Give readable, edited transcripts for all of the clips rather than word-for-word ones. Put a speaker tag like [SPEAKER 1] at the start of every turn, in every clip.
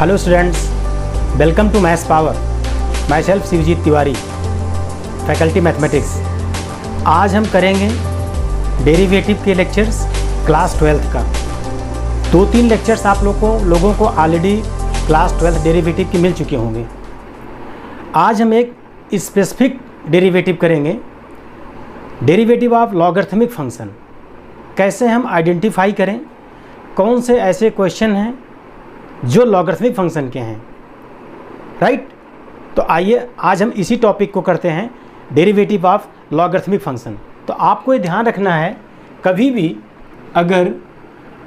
[SPEAKER 1] Hello students, welcome to maths power. Myself Shivjeet Tiwari, faculty mathematics. आज हम करेंगे derivative के लेक्चर्स क्लास 12th का। 2-3 लेक्चर्स आप लोगों को ऑलरेडी क्लास 12th डेरिवेटिव के मिल चुके होंगे। आज हम एक स्पेसिफिक डेरिवेटिव करेंगे, डेरिवेटिव ऑफ लॉगरिथमिक फंक्शन। कैसे हम आइडेंटिफाई करें कौन से ऐसे क्वेश्चन हैं जो लॉगरिथमिक फंक्शन के हैं, राइट। तो आइए आज हम इसी टॉपिक को करते हैं, डेरिवेटिव ऑफ लॉगरिथमिक फंक्शन। तो आपको ये ध्यान रखना है, कभी भी अगर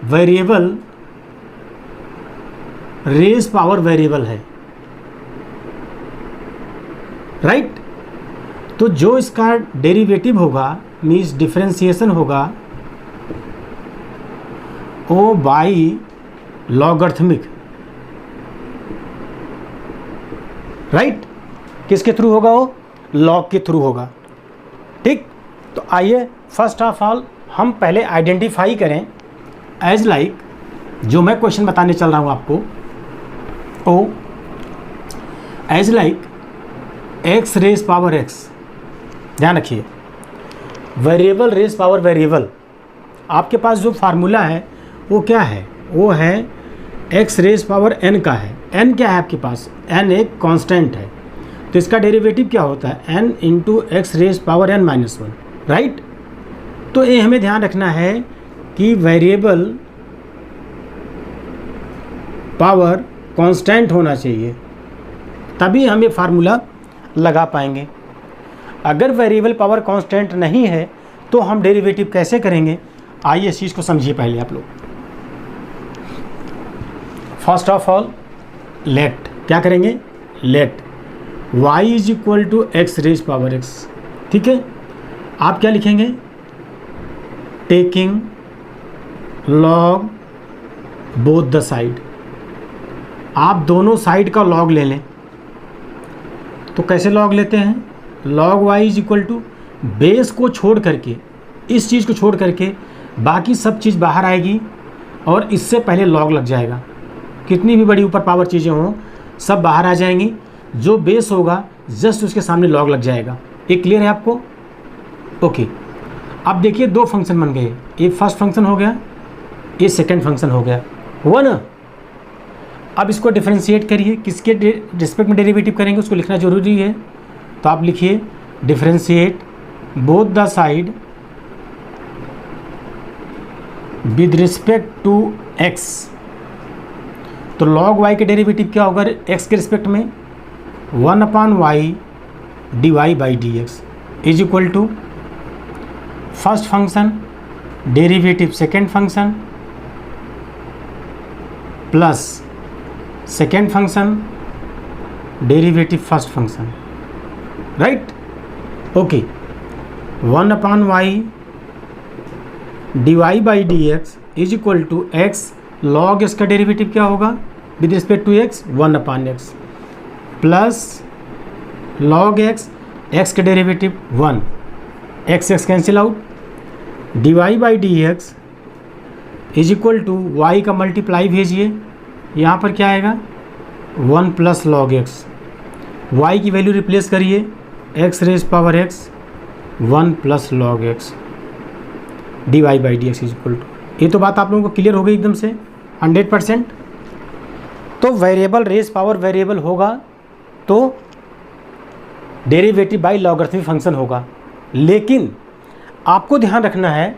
[SPEAKER 1] वेरिएबल रेज पावर वेरिएबल है, राइट, तो जो इसका डेरिवेटिव होगा मीन्स डिफरेंशिएशन होगा वो बाई लॉगरिथमिक, राइट। किसके थ्रू होगा? वो लॉग के थ्रू होगा, ठीक। तो आइए फर्स्ट ऑफ ऑल हम पहले आइडेंटिफाई करें एज लाइक, जो मैं क्वेश्चन बताने चल रहा हूं आपको, ओ as like x raise power x. ध्यान रखिए, वेरिएबल रेज पावर वेरिएबल, आपके पास जो फार्मूला है वो क्या है? वो है एक्स रेज पावर एन का है। एन क्या है आपके पास? एन एक कांस्टेंट है, तो इसका डेरिवेटिव क्या होता है? N into x raise power n minus 1, right. तो ये हमें ध्यान रखना है कि वेरिएबल पावर कांस्टेंट होना चाहिए, तभी हम ये फार्मूला लगा पाएंगे। अगर वेरिएबल पावर कांस्टेंट नहीं है तो हम डेरिवेटिव कैसे करेंगे? आइए इस चीज़ को समझिए पहले आप लोग। फर्स्ट ऑफ ऑल लेट, क्या करेंगे? Let y is equal to x raise power x, ठीक है। आप क्या लिखेंगे? Taking log both the side. आप दोनों साइड का लॉग ले लें। तो कैसे लॉग लेते हैं? Log y is equal to base को छोड़ करके, इस चीज़ को छोड़ करके बाकी सब चीज़ बाहर आएगी और इससे पहले लॉग लग जाएगा। कितनी भी बड़ी ऊपर पावर चीज़ें हों सब बाहर आ जाएंगी, जो बेस होगा जस्ट उसके सामने लॉग लग जाएगा। ये क्लियर है आपको? ओके। अब देखिए दो फंक्शन बन गए, ये फर्स्ट फंक्शन हो गया, ये सेकंड फंक्शन हो गया, हुआ ना। अब इसको डिफरेंशिएट करिए, किसके रिस्पेक्ट में डेरिवेटिव करेंगे उसको लिखना जरूरी है। तो आप लिखिए differentiate both the side with respect to x. तो log y के डेरिवेटिव क्या होगा x के रिस्पेक्ट में? 1/y dy by d x is equal to first function derivative second function plus second function derivative first function, right. Okay, 1/y dy by d x is equal to x log इसका derivative क्या होगा with respect to x? 1/x plus log x, x का derivative 1, x cancel out, dy by d x is equal to y का multiply भेजिए, यहाँ पर क्या आएगा? 1 प्लस लॉग एक्स। वाई की वैल्यू रिप्लेस करिए, x raise power x 1 plus log x dy by d x is equal to. ये तो बात आप लोगों को क्लियर हो गई एकदम से 100%। तो वेरिएबल रेज पावर वेरिएबल होगा तो डेरिवेटिव बाय लॉगरिथमिक फंक्शन होगा। लेकिन आपको ध्यान रखना है,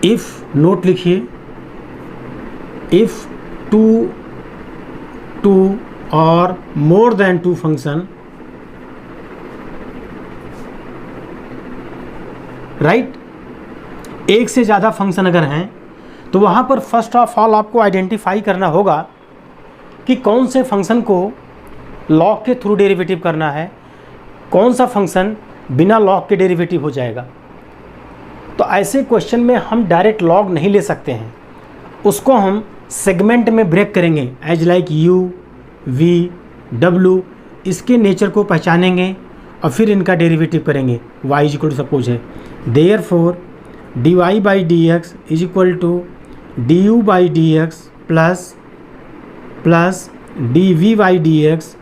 [SPEAKER 1] इफ, नोट लिखिए, इफ टू और more than two function, right, एक से ज़्यादा फंक्शन अगर हैं तो वहाँ पर फर्स्ट ऑफ ऑल आपको आइडेंटिफाई करना होगा कि कौन से फंक्शन को लॉग के थ्रू डेरिवेटिव करना है, कौन सा फंक्शन बिना लॉग के डेरिवेटिव हो जाएगा। तो ऐसे क्वेश्चन में हम डायरेक्ट लॉग नहीं ले सकते हैं, उसको हम सेगमेंट में ब्रेक करेंगे as like u, v, w, इसके नेचर को पहचानेंगे और फिर इनका डेरिवेटिव करेंगे। y is equal to suppose है, therefore dy by d x is equal to du by d x plus plus d v by d x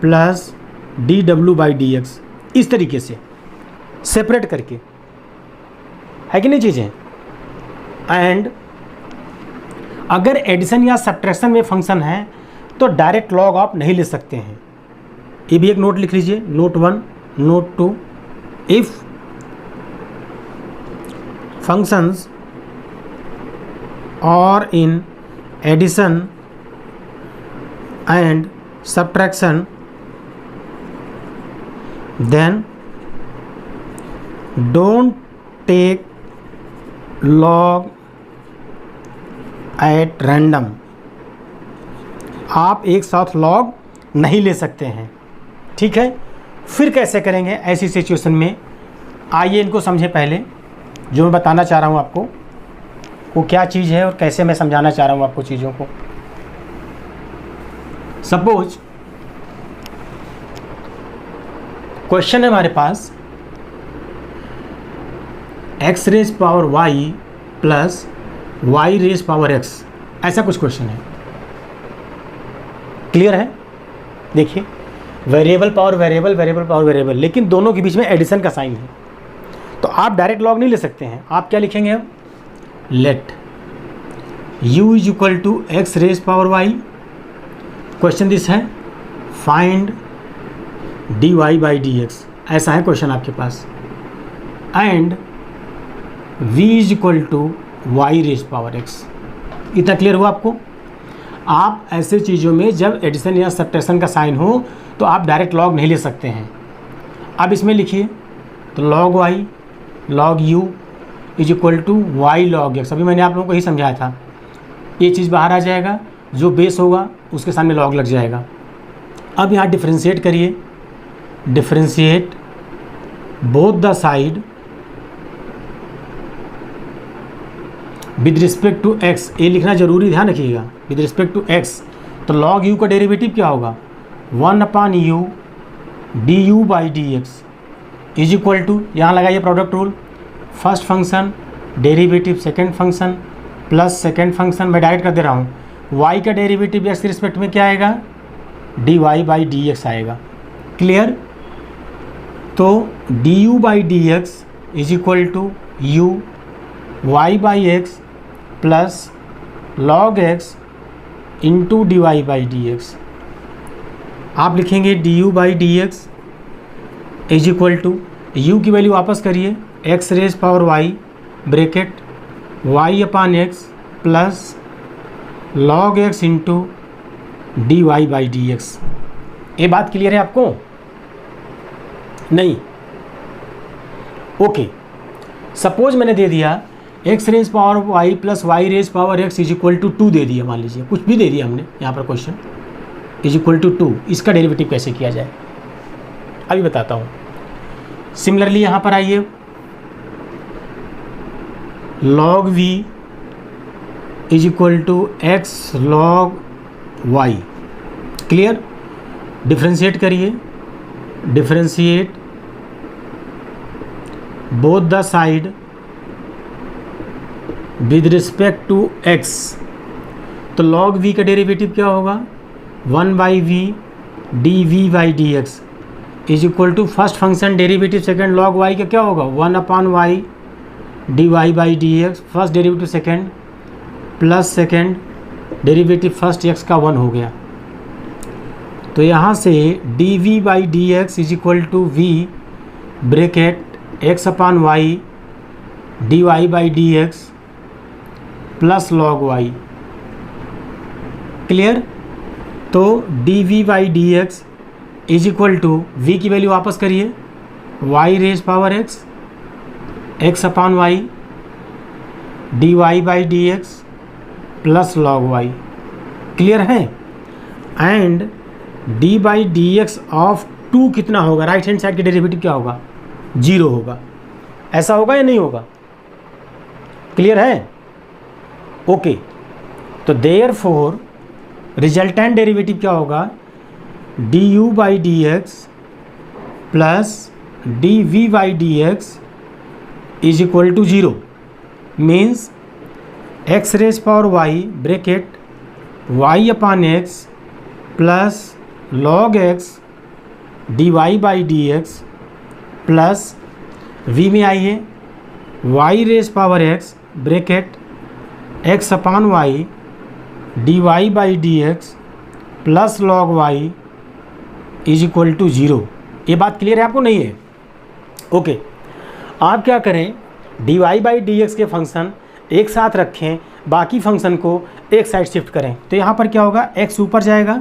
[SPEAKER 1] plus d डब्ल्यू by d x, इस तरीके से सेपरेट करके, है कि नहीं चीज़ें। एंड अगर एडिशन या सब्ट्रैक्शन में फंक्शन है तो डायरेक्ट लॉग आप नहीं ले सकते हैं। ये भी एक नोट लिख लीजिए, note 1, note 2, if functions or in addition and subtraction, then don't take log at random। आप एक साथ लॉग नहीं ले सकते हैं, ठीक है। फिर कैसे करेंगे ऐसी सिचुएशन में, आइए इनको समझें पहले। जो मैं बताना चाह रहा हूँ आपको वो क्या चीज़ है और कैसे मैं समझाना चाह रहा हूँ आपको चीज़ों को। सपोज क्वेश्चन है हमारे पास x raise power y plus y raise power x, ऐसा कुछ क्वेश्चन है। क्लियर है? देखिए, variable power variable, variable power variable, लेकिन दोनों के बीच में एडिशन का साइन है, तो आप डायरेक्ट लॉग नहीं ले सकते हैं। आप क्या लिखेंगे अब, let u is equal to x raise power y, question this है फाइंड dy बाई dx, ऐसा है क्वेश्चन आपके पास। And v is equal to y raise power x। इतना क्लियर हुआ आपको? आप ऐसे चीज़ों में जब एडिशन या सब्ट्रैक्शन का साइन हो तो आप डायरेक्ट लॉग नहीं ले सकते हैं। अब इसमें लिखिए, तो log y log u is equal to y log x। अभी मैंने आप लोगों को ही समझाया था, ये चीज़ बाहर आ जाएगा, जो बेस होगा उसके सामने log लग जाएगा। अब यहाँ डिफ्रेंशिएट करिए, differentiate both the side with respect to x, ये लिखना जरूरी, ध्यान रखिएगा, विद रिस्पेक्ट टू x। तो log u का डेरिवेटिव क्या होगा, 1/u du by dx is equal to, यहाँ लगाइए product rule, first function derivative second function plus second function, मैं डायरेक्ट कर दे रहा हूँ, y का डेरिवेटिव x के रिस्पेक्ट में क्या आएगा, dy बाई dx आएगा। क्लियर? तो du by dx is equal to u y by x plus log x into dy by dx। आप लिखेंगे du by dx is equal to, u की value वापस करिए, x raise power y bracket y upon x plus log x into dy by dx। ये बात clear है आपको? नहीं? ओके, सपोज मैंने दे दिया x raise power y plus y raise power x is equal to 2 दे दिया, मान लीजिए कुछ भी दे दिया हमने यहाँ पर, क्वेश्चन इज इक्वल टू 2, इसका डेरिवेटिव कैसे किया जाए अभी बताता हूँ। सिमिलरली यहाँ पर आइए, log v is equal to x log y। Clear? Differentiate करिए, differentiate both the side with respect to x। तो log v का डेरिवेटिव क्या होगा, 1/v dv by dx is equal to first function derivative second log y का क्या होगा, 1/y dy by dx, first derivative second plus second derivative first x का 1 हो गया। तो यहाँ से dv by dx is equal to v bracket x upon y dy by dx plus log y। Clear? तो dv by dx is equal to, v की value वापस करिए, y raise power x, x upon y dy by dx plus log y। Clear है? And d by dx of 2 कितना होगा, right hand side के derivative क्या होगा, 0 होगा। ऐसा होगा या नहीं होगा? क्लियर है? ओके, तो देयरफॉर रिजल्टेंट डेरिवेटिव क्या होगा, du by dx plus dv by dx is equal to 0, means x raise power y bracket y upon x plus log x d y by d x plus v में आइए y raise power x bracket x upon y d y by d x plus log y is equal to 0। ये बात clear है आपको? नहीं है? Okay. आप क्या करें, d y by d x के फंक्शन एक साथ रखें, बाकी फंक्शन को एक साइड शिफ्ट करें। तो यहाँ पर क्या होगा, x ऊपर जाएगा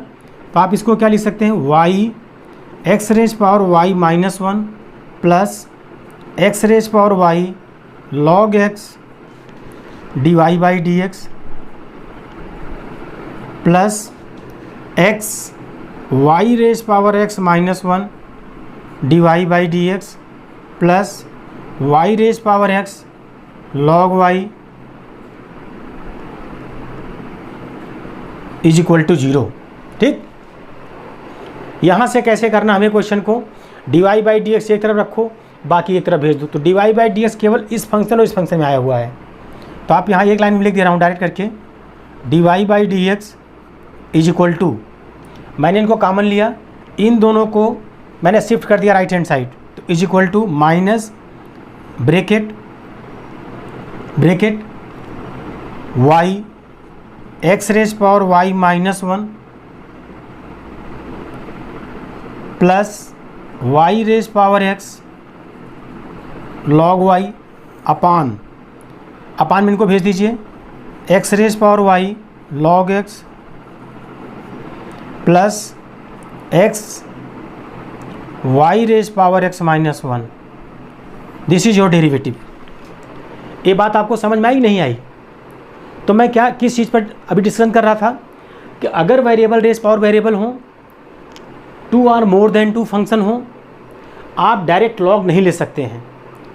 [SPEAKER 1] तो आप इसको क्या लिख सकते हैं, y x raise power y minus 1 plus x raise power y log x d y by d x plus x y raise power x minus 1 d y by d x plus y raise power x log y is equal to 0। ठीक, यहाँ से कैसे करना हमें question को, d y by d x एक तरफ रखो, बाकी एक तरफ भेज दो। तो D y by d x केवल इस फंक्शन और इस फंक्शन में आया हुआ है, तो आप यहाँ एक लाइन में लिख दे रहा हूँ डायरेक्ट करके, d y by d x is equal to, मैंने इनको कॉमन लिया, इन दोनों को मैंने शिफ्ट कर दिया राइट हैंड साइड, तो is equal to minus bracket y x raise power y minus 1 plus y raise power x log y upon में इनको भेज दीजिए, x raise power y log x plus x y raise power x minus 1। This is your derivative. ये बात आपको समझ में आई नहीं आई? तो मैं क्या किस चीज़ पर अभी डिस्कशन कर रहा था कि अगर वेरिएबल रेज पावर वेरिएबल हो, 2 और मोर देन 2 फंक्शन हो, आप डायरेक्ट लॉग नहीं ले सकते हैं।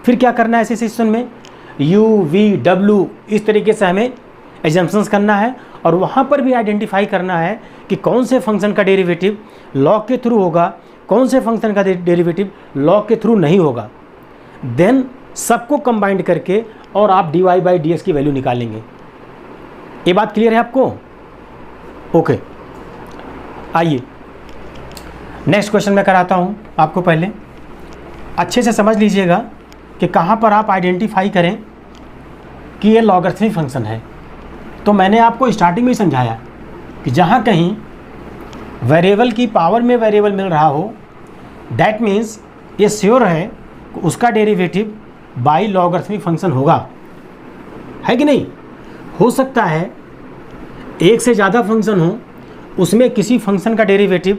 [SPEAKER 1] फिर क्या करना है ऐसे सिचुएशन में, u v w इस तरीके से हमें एजम्पशंस करना है और वहाँ पर भी आइडेंटिफाई करना है कि कौन से फंक्शन का डेरिवेटिव लॉग के थ्रू होगा, कौन से फंक्शन का डेरिवेटिव लॉग के थ्रू नहीं होगा। देन सबको कंबाइंड करके और आप d y by d x की वैल्यू निकालेंगे। ये बात क्लियर है आपको? ओके, आइए नेक्स्ट क्वेश्चन मैं कराता हूँ आपको। पहले अच्छे से समझ लीजिएगा कि कहाँ पर आप आइडेंटिफाई करें कि ये लॉगरिथमिक फंक्शन है। तो मैंने आपको स्टार्टिंग में ही समझाया कि जहाँ कहीं वेरिएबल की पावर में वेरिएबल मिल रहा हो, दैट मीन्स ये श्योर है कि उसका डेरिवेटिव बाई लॉगरिथमिक फंक्शन होगा, है कि नहीं? हो सकता है एक से ज़्यादा फंक्शन हो, उसमें किसी फंक्शन का डेरिवेटिव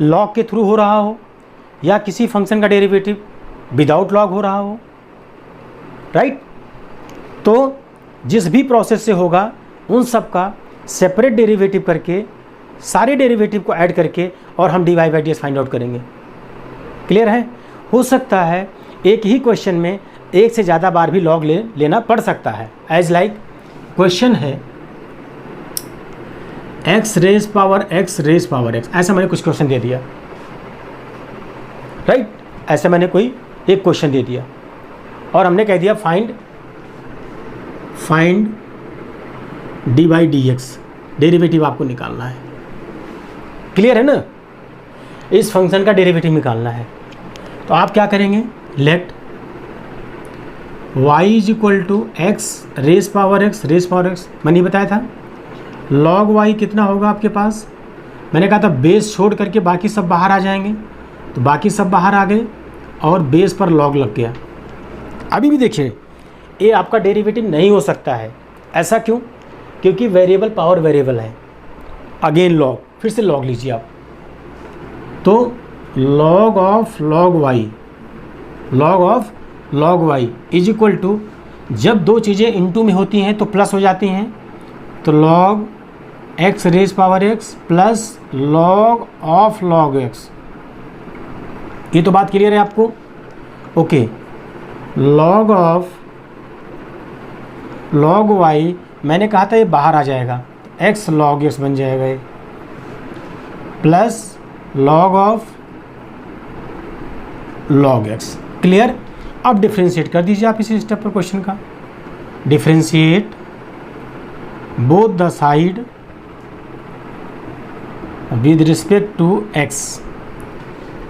[SPEAKER 1] लॉग के थ्रू हो रहा हो या किसी फंक्शन का डेरिवेटिव विदाउट लॉग हो रहा हो, राइट? तो जिस भी प्रोसेस से होगा उन सब का सेपरेट डेरिवेटिव करके, सारे डेरिवेटिव को ऐड करके और हम d y by d x find out करेंगे। क्लियर है? हो सकता है एक ही क्वेश्चन में एक से ज़्यादा बार भी लॉग लेना पड़ सकता है। एज लाइक क्वेश्चन है एक्स रेज पावर एक्स, ऐसा मैंने कुछ क्वेश्चन दे दिया, राइट? ऐसे मैंने कोई एक क्वेश्चन दे दिया और हमने कह दिया find D by d x, derivative आपको निकालना है। क्लियर है ना? इस फंक्शन का डेरिवेटिव निकालना है। तो आप क्या करेंगे, let y is equal to x raise power x, मैंने बताया था log y कितना होगा आपके पास, मैंने कहा था बेस छोड़ करके बाकी सब बाहर आ जाएंगे, तो बाकी सब बाहर आ गए और बेस पर log लग गया। अभी भी देखिए ये आपका डेरिवेटिव नहीं हो सकता है। ऐसा क्यों? क्योंकि वेरिएबल पावर वेरिएबल है। अगेन log, फिर से log लीजिए आप, तो log of log y is equal to, जब दो चीज़ें इनटू में होती हैं तो प्लस हो जाती हैं, तो log x raise power x plus log of log x। ये तो बात क्लियर है आपको? Okay, log of log y मैंने कहा था ये बाहर आ जाएगा, x log x बन जाएगा ये, plus log of log x। Clear? अब डिफ्रेंशिएट कर दीजिए आप इसी स्टेप पर क्वेश्चन का, differentiate both the side with respect to x.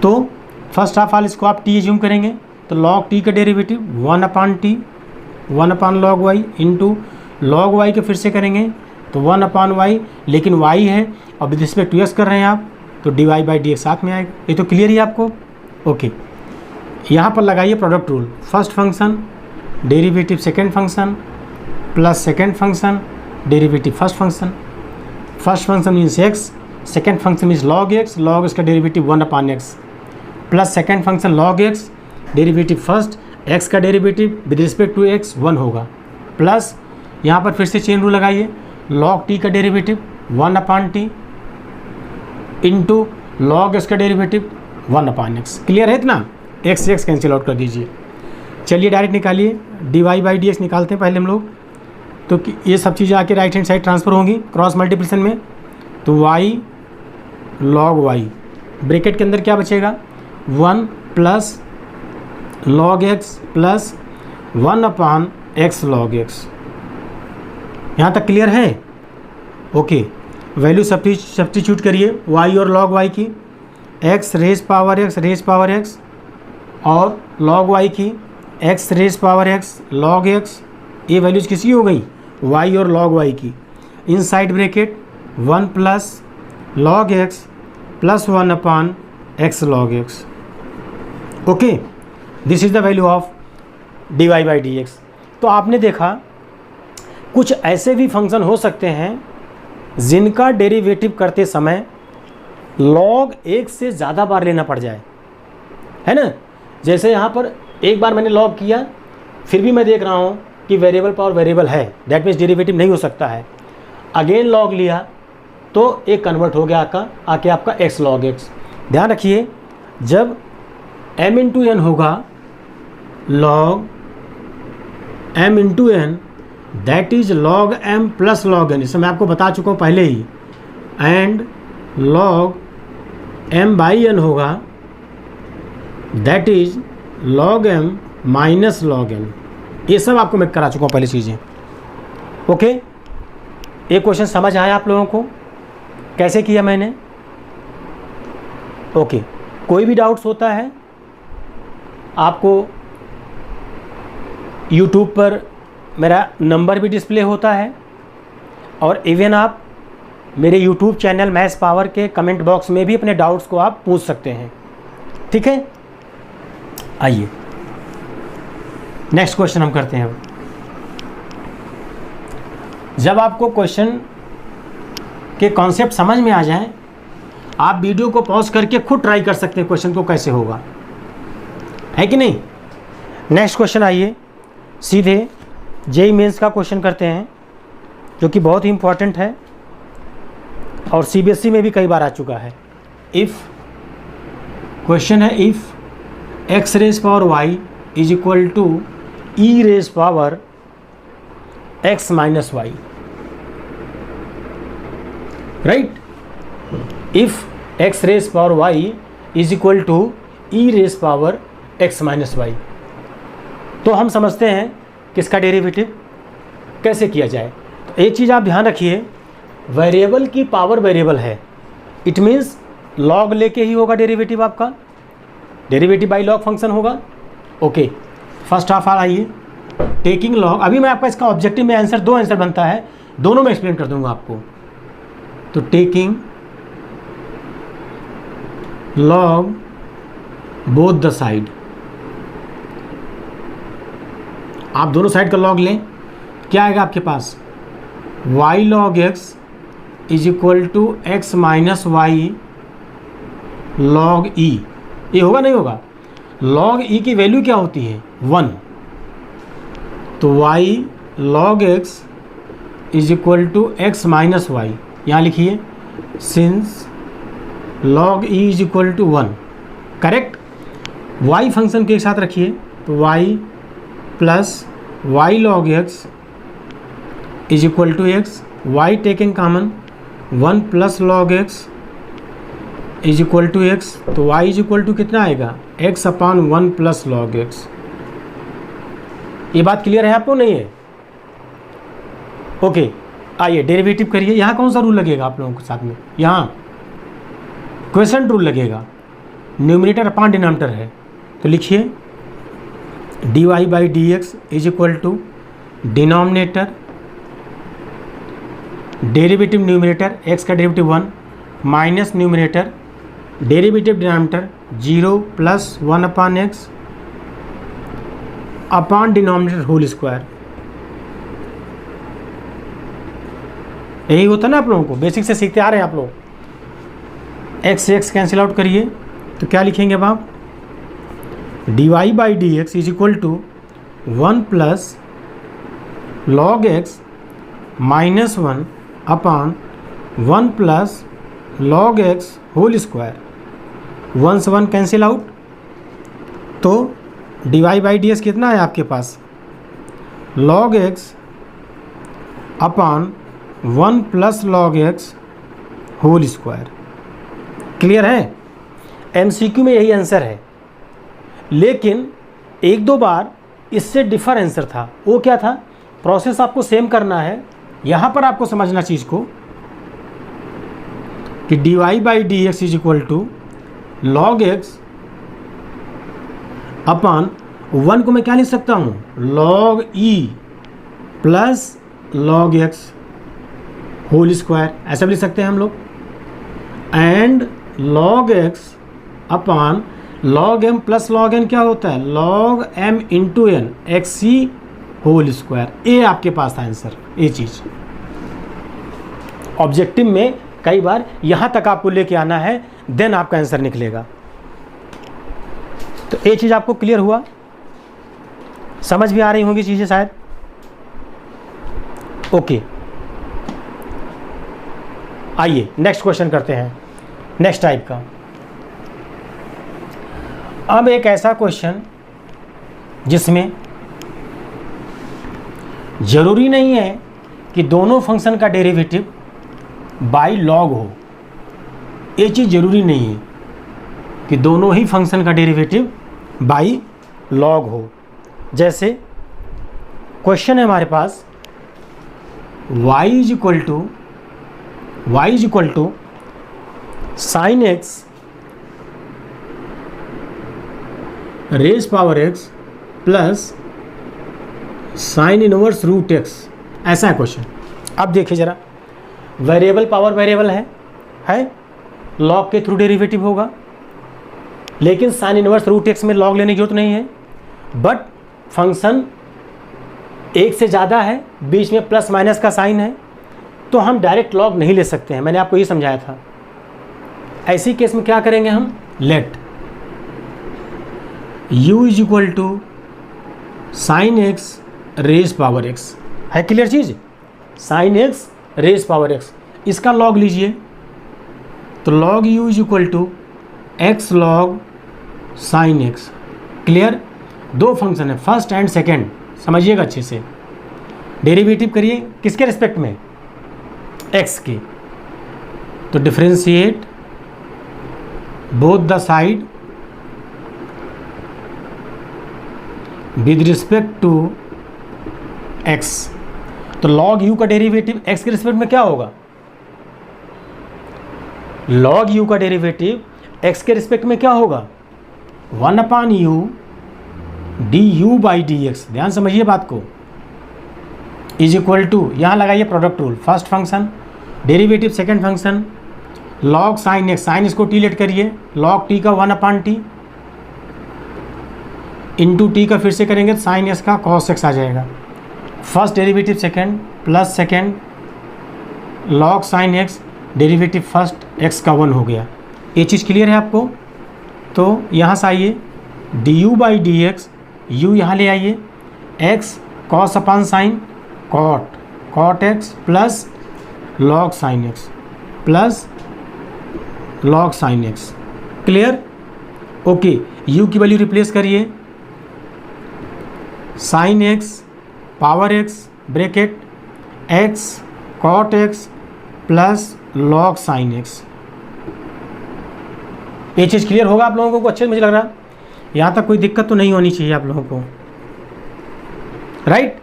[SPEAKER 1] तो फर्स्ट ऑफ ऑल इसको आप टी एज्यूम करेंगे, तो लॉग टी का derivative 1/t 1/log y into log y के फिर से करेंगे तो 1/y, लेकिन y है और विद रिस्पेक्ट टू एक्स कर रहे हैं आप, तो dy/dx साथ में आएगा। ये तो क्लियर ही आपको। ओके, यहाँ पर लगाइए product rule, first function derivative second function plus second function derivative first function. First function means x, second function means log x, log इसका derivative 1/x plus second function log x, derivative first x का derivative with respect to x 1 होगा, plus यहाँ पर फिर से chain rule लगाइए, log t का derivative 1/t into log x का डेरिवेटिव 1/x। क्लियर है इतना? x से x कैंसिल आउट कर दीजिए। चलिए डायरेक्ट निकालिए, dy/dx निकालते हैं पहले हम लोग, तो ये सब चीज़ें आके राइट हैंड साइड ट्रांसफ़र होंगी क्रॉस मल्टीप्लिकेशन में, तो y log y ब्रैकेट के अंदर क्या बचेगा 1 plus log x plus 1/x log x। यहाँ तक क्लियर है? ओके, वैल्यू सब्स्टिट्यूट करिए y और log y की, x रेज पावर x और log y की x raise power x log x। ये वैल्यूज किसकी हो गई? y और log y की। Inside bracket 1 plus log x plus 1/x log x। Okay, this is the value of dy/dx। तो आपने देखा कुछ ऐसे भी फंक्शन हो सकते हैं जिनका डेरिवेटिव करते समय log 1 से ज़्यादा बार लेना पड़ जाए, है ना। जैसे यहाँ पर एक बार मैंने log किया, फिर भी मैं देख रहा हूँ कि वेरिएबल पावर वेरिएबल है, दैट मीन्स डेरिवेटिव नहीं हो सकता है। अगेन log लिया तो एक कन्वर्ट हो गया आके आपका x log x। ध्यान रखिए, जब m इंटू n होगा log m into n, that is log m plus log n। इसे मैं आपको बता चुका हूँ पहले ही। एंड log m/n होगा, that is log m minus log n। ये सब आपको मैं करा चुका हूँ पहले चीज़ें। ओके, एक क्वेश्चन समझ आया आप लोगों को कैसे किया मैंने? ओके, कोई भी डाउट्स होता है आपको यूट्यूब पर मेरा नंबर भी डिस्प्ले होता है, और इवन आप मेरे यूट्यूब चैनल मैथ्स पावर के कमेंट बॉक्स में भी अपने डाउट्स को आप पूछ सकते हैं। ठीक है, आइए नेक्स्ट क्वेश्चन हम करते हैं। जब आपको क्वेश्चन के कॉन्सेप्ट समझ में आ जाए, आप वीडियो को पॉज करके खुद ट्राई कर सकते हैं क्वेश्चन को कैसे होगा, है कि नहीं। नेक्स्ट क्वेश्चन आइए, सीधे जेईई मेंस का क्वेश्चन करते हैं, जो कि बहुत ही इम्पोर्टेंट है और सीबीएसई में भी कई बार आ चुका है। इफ़ क्वेश्चन है, if x raise power y is equal to e raise power x minus y, right. If x raise power y is equal to e raise power x minus y, तो हम समझते हैं किसका derivative कैसे किया जाए। तो एक चीज़ आप ध्यान रखिए, वेरिएबल की पावर वेरिएबल है, इट मीन्स लॉग लेके ही होगा डेरिवेटिव आपका, डेरिवेटिव बाय लॉग फंक्शन होगा। ओके, फर्स्ट ऑफ ऑल आइए, टेकिंग लॉग, अभी मैं आपका इसका ऑब्जेक्टिव में आंसर, 2 आंसर बनता है, दोनों में एक्सप्लेन कर दूंगा आपको। तो taking log both the side, आप दोनों साइड का लॉग लें, क्या आएगा आपके पास y log x is equal to x minus y log e। ये होगा नहीं होगा? log e की वैल्यू क्या होती है 1, तो y log x is equal to x minus y, यहाँ लिखिए since log e is equal to 1, correct. y function के एक साथ रखिए, तो y plus y log x is equal to x, y taking common 1 plus log x is equal to x, तो y is equal to कितना आएगा x/1 plus log x। ये बात क्लियर है आपको? नहीं है? ओके, आइए डेरिवेटिव करिए। यहाँ कौन सा रूल लगेगा आप लोगों के साथ में? यहाँ क्वेश्चन रूल लगेगा, न्यूमरेटर अपान डिनोमिनेटर है, तो लिखिए dy by d x is equal to denominator derivative numerator x का derivative 1 minus numerator derivative denominator 0 plus 1 upon x upon denominator whole square. यही होता है ना आप लोगों को, बेसिक से सीखते आ रहे हैं आप लोग। x से x कैंसिल आउट करिए तो क्या लिखेंगे अब आप, dy by d x is equal to 1 plus log x minus 1 upon 1 plus log x whole square. 1 से 1 कैंसिल आउट, तो dy बाई डी एक्स कितना है आपके पास, log x upon 1 plus log x whole square. Clear है? MCQ में यही answer है, लेकिन एक दो बार इससे डिफर आंसर था। वो क्या था, प्रोसेस आपको सेम करना है। यहाँ पर आपको समझना चीज़ को कि dy by d x is equal to log x upon 1 को मैं क्या लिख सकता हूँ, log e plus log x whole square, ऐसा भी लिख सकते हैं हम लोग। And log x upon log m plus log n क्या होता है, log m into n x c whole square. ये आपके पास था आंसर। ये चीज़ ऑब्जेक्टिव में कई बार यहाँ तक आपको लेके आना है, देन आपका आंसर निकलेगा। तो ये चीज़ आपको क्लियर हुआ, समझ भी आ रही होंगी चीज़ें शायद। ओके, आइए नेक्स्ट क्वेश्चन करते हैं, नेक्स्ट टाइप का। अब एक ऐसा क्वेश्चन जिसमें ज़रूरी नहीं है कि दोनों फंक्शन का डेरिवेटिव बाई लॉग हो। ये चीज़ ज़रूरी नहीं है कि दोनों ही फंक्शन का डेरिवेटिव बाई लॉग हो। जैसे क्वेश्चन है हमारे पास y is equal to sine x raise power x प्लस साइन इनवर्स रूट x, ऐसा है क्वेश्चन। अब देखिए ज़रा, वेरिएबल पावर वेरिएबल है लॉग के थ्रू डेरिवेटिव होगा, लेकिन साइन इनवर्स रूट x में लॉग लेने की जरूरत नहीं है। बट फंक्शन एक से ज़्यादा है, बीच में प्लस माइनस का साइन है, तो हम डायरेक्ट लॉग नहीं ले सकते हैं। मैंने आपको ये समझाया था। ऐसी केस में क्या करेंगे हम, let u is equal to sine x raise power x, है क्लियर चीज़, sine x raise power x, इसका लॉग लीजिए तो log u is equal to x log sine x. Clear? दो फंक्शन है, फर्स्ट एंड सेकेंड, समझिएगा अच्छे से। डेरिवेटिव करिए किसके रिस्पेक्ट में, x के, तो differentiate both the side with respect to x। तो log u का डेरिवेटिव x के रिस्पेक्ट में क्या होगा, log u का डेरिवेटिव x के रिस्पेक्ट में क्या होगा, 1 upon u du by d x. ध्यान समझिए बात को, इज इक्वल टू, यहाँ लगाइए product rule, first function derivative second function log sine x, sine इसको टी लेट करिए, log t का 1 अपान टी इंटू टी का फिर से करेंगे तो साइन एक्स का कॉस एक्स आ जाएगा। First derivative second plus second log sine x derivative first x का 1 हो गया। ये चीज़ क्लियर है आपको? तो यहाँ से आइए du by d x, u यहाँ ले आइए, x cos upon sine cot x plus log sine x plus log sine x. Clear? Okay, u की वैल्यू रिप्लेस करिए, sine x power x bracket एक्स cot x plus log sine x. ये चीज़ clear होगा आप लोगों को? अच्छे मुझे लग रहा है, यहाँ तक कोई दिक्कत तो नहीं होनी चाहिए आप लोगों को, राइट?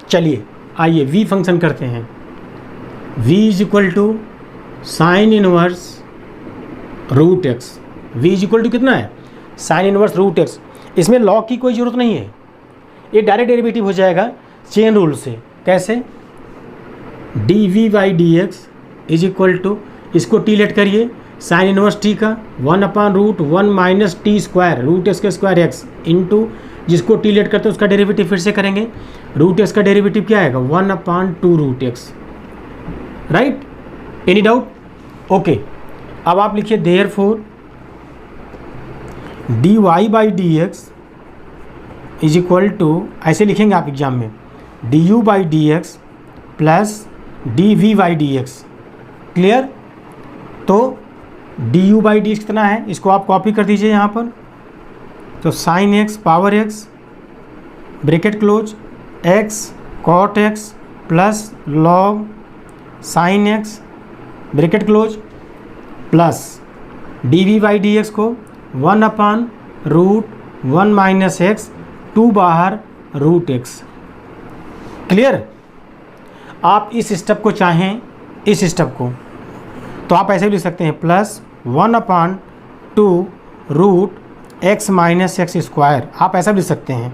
[SPEAKER 1] चलिए आइए v फंक्शन करते हैं। v is equal to sine inverse root x, v is equal to कितना है, साइन इनवर्स रूट एक्स। इसमें लॉग की कोई ज़रूरत नहीं है, ये डायरेक्ट डेरिवेटिव हो जाएगा चेन रूल से। कैसे, d v by d x is equal to, इसको टी लेट करिए, साइन इनवर्स टी का 1/√1 minus t square root x का स्क्वायर एक्स इंटू, जिसको टी लेट करते हैं उसका डेरिवेटिव फिर से करेंगे, रूट एक्स का डेरिवेटिव क्या आएगा 1/2 root x, right. Any doubt? Okay, अब आप लिखिए therefore d y by d x is equal to, ऐसे लिखेंगे आप एग्जाम में, d u by d x plus d v by d x. Clear? तो d u by d x कितना है, इसको आप कॉपी कर दीजिए यहाँ पर, तो sine x power x bracket close x cot x plus log sine x bracket close plus d v by d x को 1/√1 माइनस एक्स, 2 बाहर रूट एक्स। क्लियर? आप इस स्टेप को चाहें, इस स्टेप को, तो आप ऐसे भी लिख सकते हैं plus 1/2 root x minus x square, आप ऐसा भी लिख सकते हैं,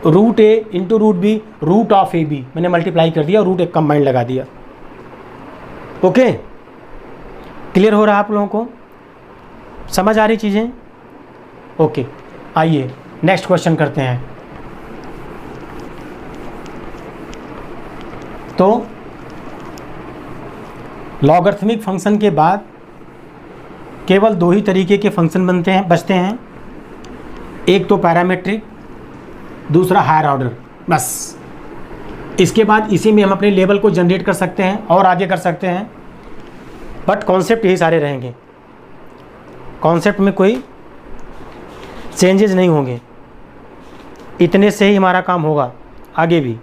[SPEAKER 1] root a into root b root of a b, मैंने मल्टीप्लाई कर दिया, रूट एक कंबाइंड लगा दिया। ओके, क्लियर हो रहा है आप लोगों को, समझ आ रही चीज़ें? ओके, आइए नेक्स्ट क्वेश्चन करते हैं। तो लॉगरिथमिक फंक्शन के बाद केवल 2 ही तरीके के फंक्शन बचते हैं, एक तो पैरामेट्रिक, दूसरा हायर ऑर्डर, बस। इसके बाद इसी में हम अपने लेवल को जनरेट कर सकते हैं और आगे कर सकते हैं, बट कॉन्सेप्ट यही सारे रहेंगे, कॉन्सेप्ट में कोई चेंजेस नहीं होंगे, इतने से ही हमारा काम होगा आगे भी।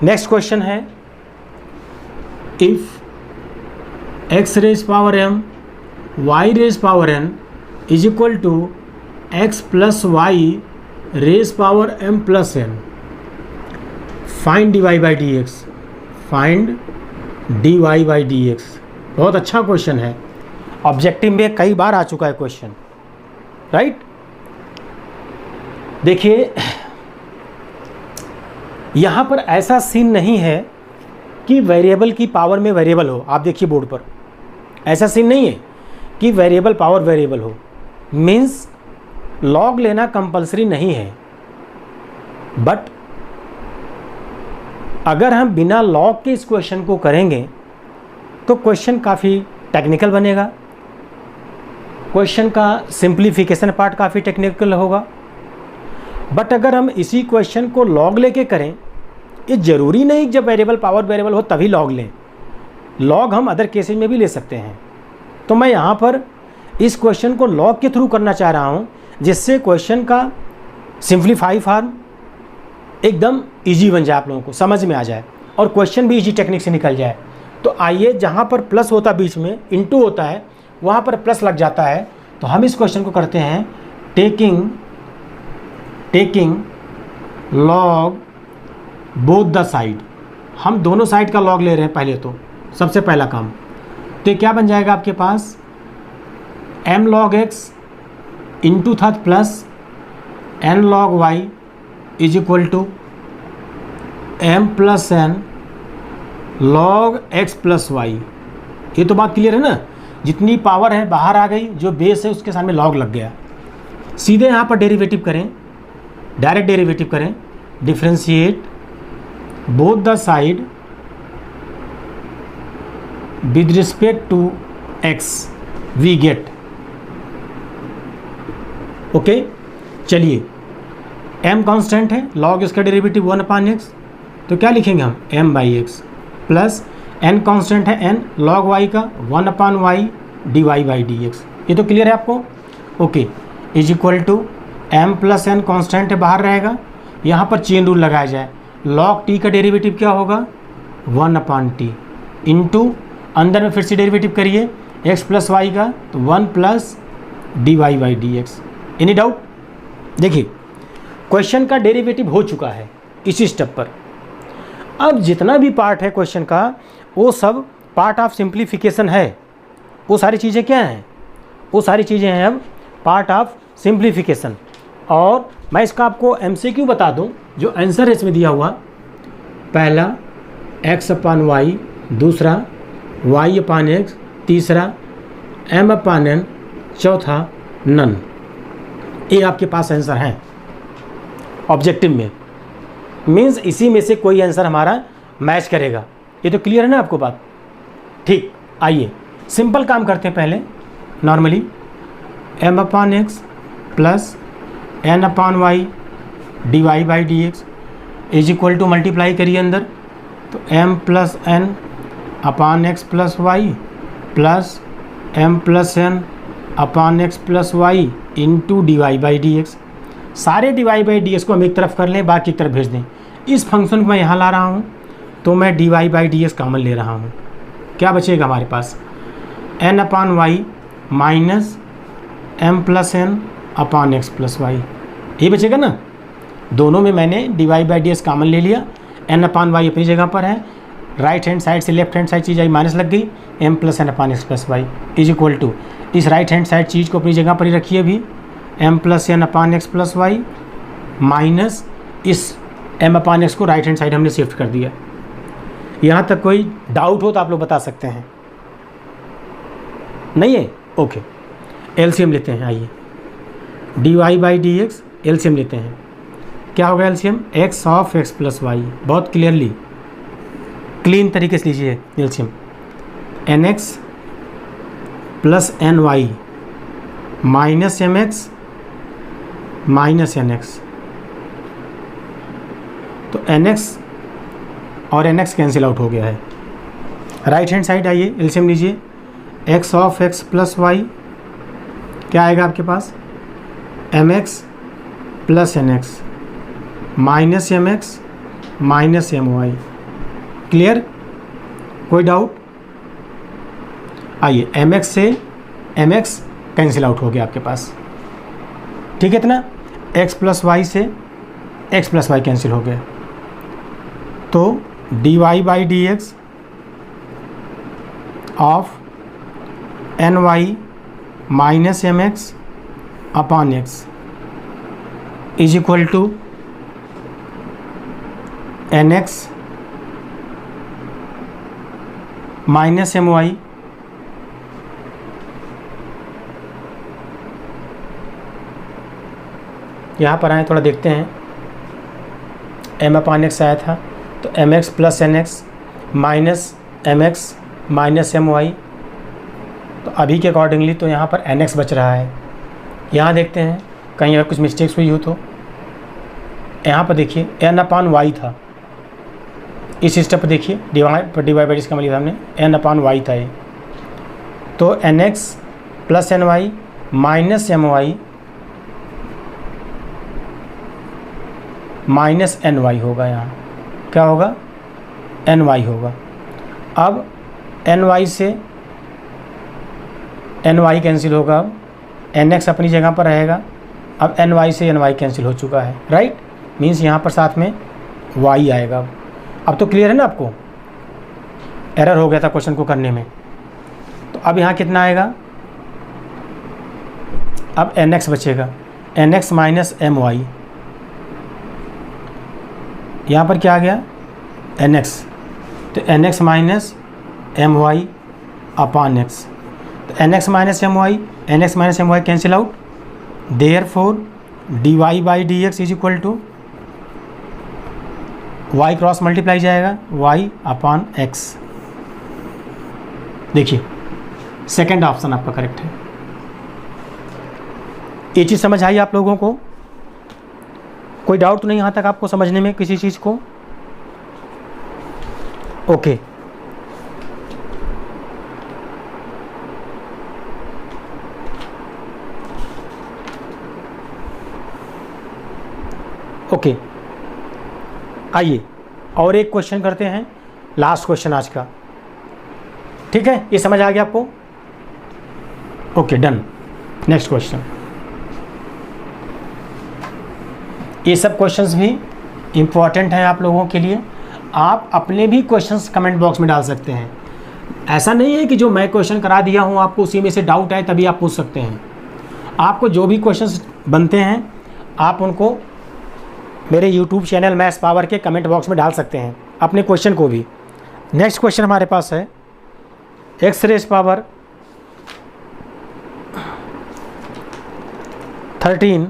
[SPEAKER 1] नेक्स्ट क्वेश्चन है, if x raise power m y raise power n is equal to x plus y raise power m plus n, find dy by d x, find dy by d x. बहुत अच्छा question है, objective में कई बार आ चुका है question, right. देखिए यहाँ पर ऐसा सीन नहीं है कि वेरिएबल की पावर में वेरिएबल हो, आप देखिए बोर्ड पर ऐसा सीन नहीं है कि वेरिएबल पावर वेरिएबल हो, मीन्स लॉग लेना कंपलसरी नहीं है, बट अगर हम बिना लॉग के इस क्वेश्चन को करेंगे तो क्वेश्चन काफ़ी टेक्निकल बनेगा, क्वेश्चन का सिंप्लीफिकेशन पार्ट काफ़ी टेक्निकल होगा। बट अगर हम इसी क्वेश्चन को लॉग लेके करें, ये ज़रूरी नहीं जब वेरिएबल पावर वेरिएबल हो तभी लॉग लें, लॉग हम अदर केसेज में भी ले सकते हैं। तो मैं यहाँ पर इस क्वेश्चन को लॉग के थ्रू करना चाह रहा हूँ, जिससे क्वेश्चन का सिंप्लीफाई फॉर्म एकदम इजी बन जाए, आप लोगों को समझ में आ जाए और क्वेश्चन भी इजी टेक्निक से निकल जाए। तो आइए, जहाँ पर प्लस होता है बीच में, इनटू होता है, वहाँ पर प्लस लग जाता है, तो हम इस क्वेश्चन को करते हैं taking log both the side. हम दोनों साइड का लॉग ले रहे हैं पहले, तो सबसे पहला काम। तो ये क्या बन जाएगा आपके पास, m log x इंटू था plus n log y is equal to m plus n log x plus y। ये तो बात क्लियर है ना, जितनी पावर है बाहर आ गई, जो बेस है उसके सामने लॉग लग गया। सीधे यहाँ पर डेरिवेटिव करें, डायरेक्ट डेरिवेटिव करें, differentiate both the side with respect to x, we get. Okay, चलिए m कांस्टेंट है, log इसका डेरिवेटिव 1/x, तो क्या लिखेंगे हम m/x प्लस n कांस्टेंट है n, log y का 1/y dy बाई dx। ये तो क्लियर है आपको? Okay, is equal to m plus n constant है, बाहर रहेगा, यहाँ पर चेन रूल लगाया जाए, log t का डेरिवेटिव क्या होगा 1/t इंटू, अंदर में फिर से डेरिवेटिव करिए x प्लस वाई का, तो 1 plus dy by dx। Any doubt? देखिए क्वेश्चन का डेरिवेटिव हो चुका है इसी स्टेप पर। अब जितना भी पार्ट है क्वेश्चन का, वो सब पार्ट ऑफ सिंप्लीफिकेशन है। वो सारी चीज़ें क्या हैं, वो सारी चीज़ें हैं अब पार्ट ऑफ सिंप्लीफिकेशन। और मैं इसका आपको MCQ बता दूं, जो आंसर है इसमें दिया हुआ, पहला x/y, दूसरा y/x, तीसरा m/n, चौथा नन। ये आपके पास आंसर हैं ऑब्जेक्टिव में, मीन्स इसी में से कोई आंसर हमारा मैच करेगा। ये तो क्लियर है ना आपको बात? ठीक, आइए सिंपल काम करते हैं पहले। Normally m/x plus n/y dy/dx is equal to, multiply करिए अंदर, तो m plus n upon x plus y plus m plus n upon x plus y into dy/dx। सारे dy/dx को हम एक तरफ कर लें, बाकी की तरफ भेज दें। इस फंक्शन को मैं यहाँ ला रहा हूँ तो मैं dy/dx कॉमन ले रहा हूँ। क्या बचेगा हमारे पास? n/y minus m plus n upon x plus Y, ये बचेगा ना। दोनों में मैंने dy/dx कॉमन ले लिया, n/y अपनी जगह पर है, राइट हैंड साइड से लेफ्ट हैंड साइड चीज़ आई माइनस लग गई, m plus n upon x plus y is equal to, इस राइट हैंड साइड चीज़ को अपनी जगह पर ही रखिए अभी, m plus n upon x plus y minus इस m अपान x को राइट हैंड साइड हमने शिफ्ट कर दिया। यहाँ तक कोई डाउट हो तो आप लोग बता सकते हैं, नहीं है? ओके, एलसीएम लेते हैं। आइए dy/dx एलसीएम लेते हैं। क्या होगा LCM? x of x plus y. बहुत क्लियरली क्लीन तरीके से लीजिए LCM. nx plus ny minus mx minus nx, तो nx और nx कैंसिल आउट हो गया है। राइट हैंड साइड आइए, एलसीएम लीजिए। x of x plus y क्या आएगा आपके पास? mx plus nx minus mx minus my। Clear? कोई डाउट? आइए, mx से mx कैंसिल आउट हो गया आपके पास, ठीक है इतना। x प्लस वाई से x प्लस वाई कैंसिल हो गया, तो dy/dx of ny minus mx upon x is equal to nx minus my यहाँ पर आए, थोड़ा देखते हैं। m अपान x आया था, तो mx plus nx minus mx minus my, तो अभी के अकॉर्डिंगली तो यहाँ पर nx बच रहा है। यहाँ देखते हैं कहीं अगर कुछ मिस्टेक्स हुई हो तो। यहाँ पर देखिए n/y था, इस स्टेप पर देखिए dy/dx का मतलब हमने n/y था ये, तो nx plus ny minus my minus ny होगा। यहाँ क्या होगा? ny होगा। अब ny से ny कैंसिल होगा, अब nx अपनी जगह पर रहेगा। अब ny से ny कैंसिल हो चुका है, राइट, मीन्स यहाँ पर साथ में y आएगा। अब तो क्लियर है ना आपको? एरर हो गया था क्वेश्चन को करने में। तो अब यहाँ कितना आएगा? अब nx बचेगा, nx माइनस my, यहाँ पर क्या आ गया? nx, तो nx minus my upon x, तो nx minus my cancel out, therefore dy/dx is equal to y cross multiply जाएगा y अपान x। देखिए सेकेंड ऑप्शन आपका करेक्ट है। ये चीज़ समझ आई आप लोगों को? कोई डाउट तो नहीं यहाँ तक आपको समझने में किसी चीज़ को? ओके, ओके, आइए और एक क्वेश्चन करते हैं, लास्ट क्वेश्चन आज का। ठीक है, ये समझ आ गया आपको? Okay, done. Next question. ये सब क्वेश्चंस भी इम्पॉर्टेंट हैं आप लोगों के लिए। आप अपने भी क्वेश्चंस कमेंट बॉक्स में डाल सकते हैं। ऐसा नहीं है कि जो मैं क्वेश्चन करा दिया हूँ आपको उसी में से डाउट है तभी आप पूछ सकते हैं। आपको जो भी क्वेश्चंस बनते हैं आप उनको मेरे YouTube चैनल मैथ्स पावर के कमेंट बॉक्स में डाल सकते हैं अपने क्वेश्चन को भी। नेक्स्ट क्वेश्चन हमारे पास है x रेज़ पावर 13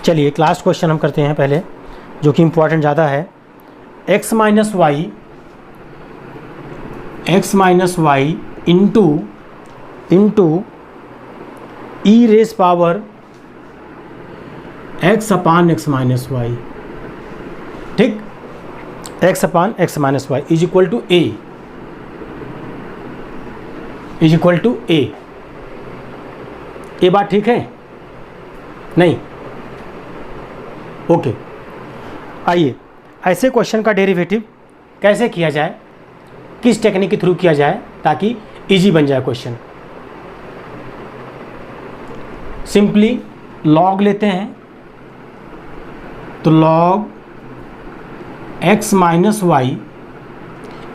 [SPEAKER 1] चलिए एक लास्ट क्वेश्चन हम करते हैं पहले, जो कि इम्पोर्टेंट ज़्यादा है। x minus y into e raise power x upon x minus y, ठीक, x upon x minus y is equal to a. ये बात ठीक है? नहीं? ओके। आइए ऐसे क्वेश्चन का डेरिवेटिव कैसे किया जाए, किस टेक्निक के थ्रू किया जाए ताकि इजी बन जाए क्वेश्चन। सिंपली लॉग लेते हैं, तो log x minus y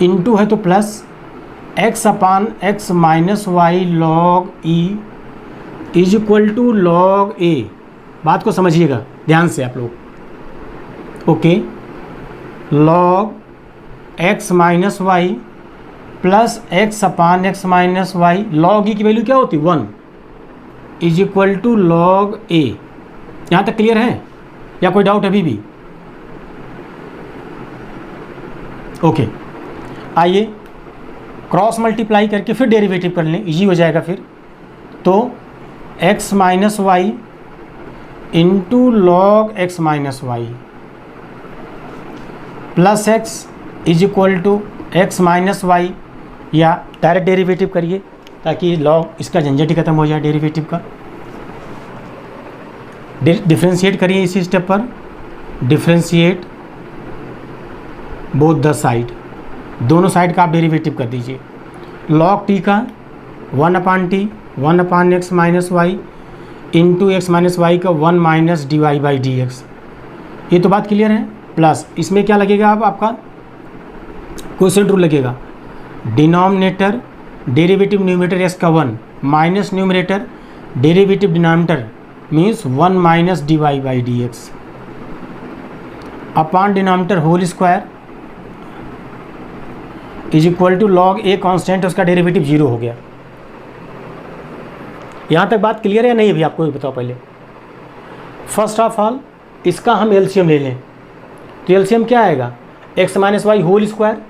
[SPEAKER 1] into है तो plus x upon x minus y log e is equal to log a. बात को समझिएगा ध्यान से आप लोग। Okay, log x minus y plus x upon x minus y, log e की वैल्यू क्या होती है 1 is equal to log a. यहाँ तक क्लियर है या कोई डाउट अभी भी? ओके, आइए क्रॉस मल्टीप्लाई करके फिर डेरिवेटिव कर लें, इजी हो जाएगा फिर। तो x minus y into log x minus y plus x is equal to x minus y, या डायरेक्ट डेरिवेटिव करिए ताकि लॉग इसका झंझट ही खत्म हो जाए डेरिवेटिव का। डिफ्रेंशिएट करिए इसी स्टेप पर, डिफ्रेंशिएट बोथ द साइड, दोनों साइड का आप डेरिवेटिव कर दीजिए। लॉग टी का 1 upon t 1 upon x minus y into x minus y का 1 minus d y by d x. ये तो बात क्लियर है। प्लस इसमें क्या लगेगा, अब आपका क्वोशिएंट रूल लगेगा। डिनोमिनेटर डेरिवेटिव न्यूमरेटर एक्स का 1 minus numerator derivative denominator means 1 minus d y by d x upon denominator whole square is equal to log a constant, उसका डेरिवेटिव 0 हो गया। यहाँ तक बात क्लियर है या नहीं? अभी आपको भी बताओ पहले। फर्स्ट ऑफ ऑल इसका हम एलसीएम ले लें, तो एलसीएम क्या आएगा, x minus y whole square,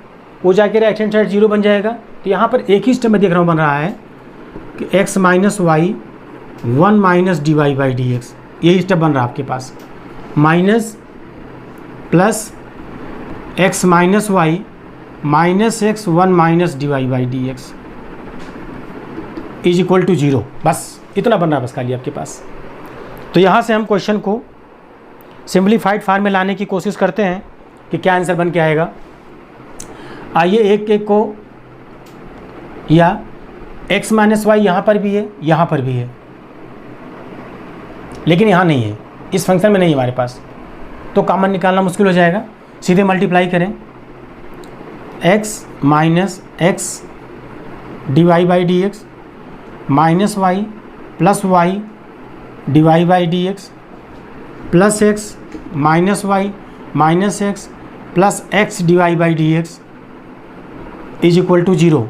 [SPEAKER 1] वो जाके राइट हैंड साइड 0 बन जाएगा। तो यहाँ पर एक ही स्टेप में देख रहा हूँ बन रहा है कि x minus y 1 minus d y by d x, यही स्टेप बन रहा है आपके पास। Minus plus x minus y minus x 1 minus d y by d x is equal to 0। बस इतना बन रहा है बस खाली आपके पास। तो यहाँ से हम क्वेश्चन को सिंप्लीफाइड फॉर्म में लाने की कोशिश करते हैं कि क्या आंसर बन के आएगा। आइए एक एक को, या x माइनस वाई यहाँ पर भी है यहाँ पर भी है, लेकिन यहाँ नहीं है, इस फंक्शन में नहीं है हमारे पास, तो कॉमन निकालना मुश्किल हो जाएगा। सीधे मल्टीप्लाई करें, x minus x d y by d x minus y plus y d y by d x plus x minus y minus x plus x d y by d x is equal to 0।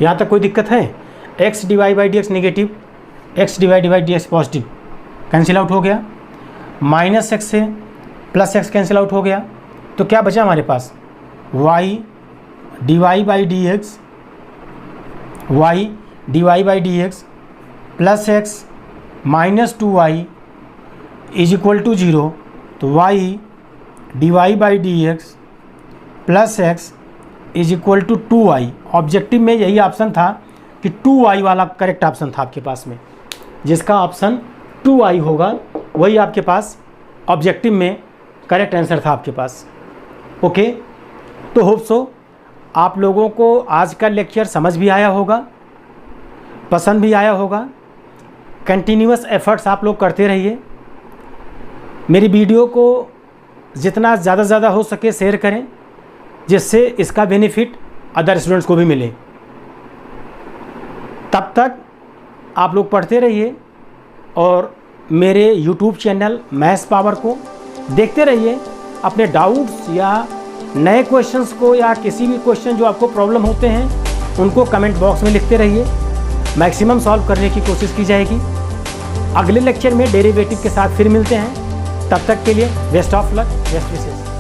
[SPEAKER 1] यहाँ तक कोई दिक्कत है? X d y by d x negative, x d y d x positive, cancel out हो गया। Minus x से plus x cancel out हो गया, तो क्या बचा हमारे पास, y d y by d x, y d y by d x plus x minus 2y is equal to 0। तो y d y by d x plus x is equal to 2y। Objective में यही option था कि 2y वाला correct option था आपके पास में, जिसका ऑप्शन 2y होगा वही आपके पास ऑब्जेक्टिव में करेक्ट आंसर था आपके पास। ओके, तो होप सो आप लोगों को आज का लेक्चर समझ भी आया होगा, पसंद भी आया होगा। कंटिन्यूअस एफर्ट्स आप लोग करते रहिए। मेरी वीडियो को जितना ज़्यादा से ज़्यादा हो सके शेयर करें, जिससे इसका बेनिफिट अदर स्टूडेंट्स को भी मिले। तब तक आप लोग पढ़ते रहिए और मेरे YouTube चैनल मैथ्स पावर को देखते रहिए। अपने डाउट्स या नए क्वेश्चंस को या किसी भी क्वेश्चन जो आपको प्रॉब्लम होते हैं उनको कमेंट बॉक्स में लिखते रहिए, मैक्सिमम सॉल्व करने की कोशिश की जाएगी। अगले लेक्चर में डेरिवेटिव के साथ फिर मिलते हैं। तब तक के लिए best of luck, best wishes.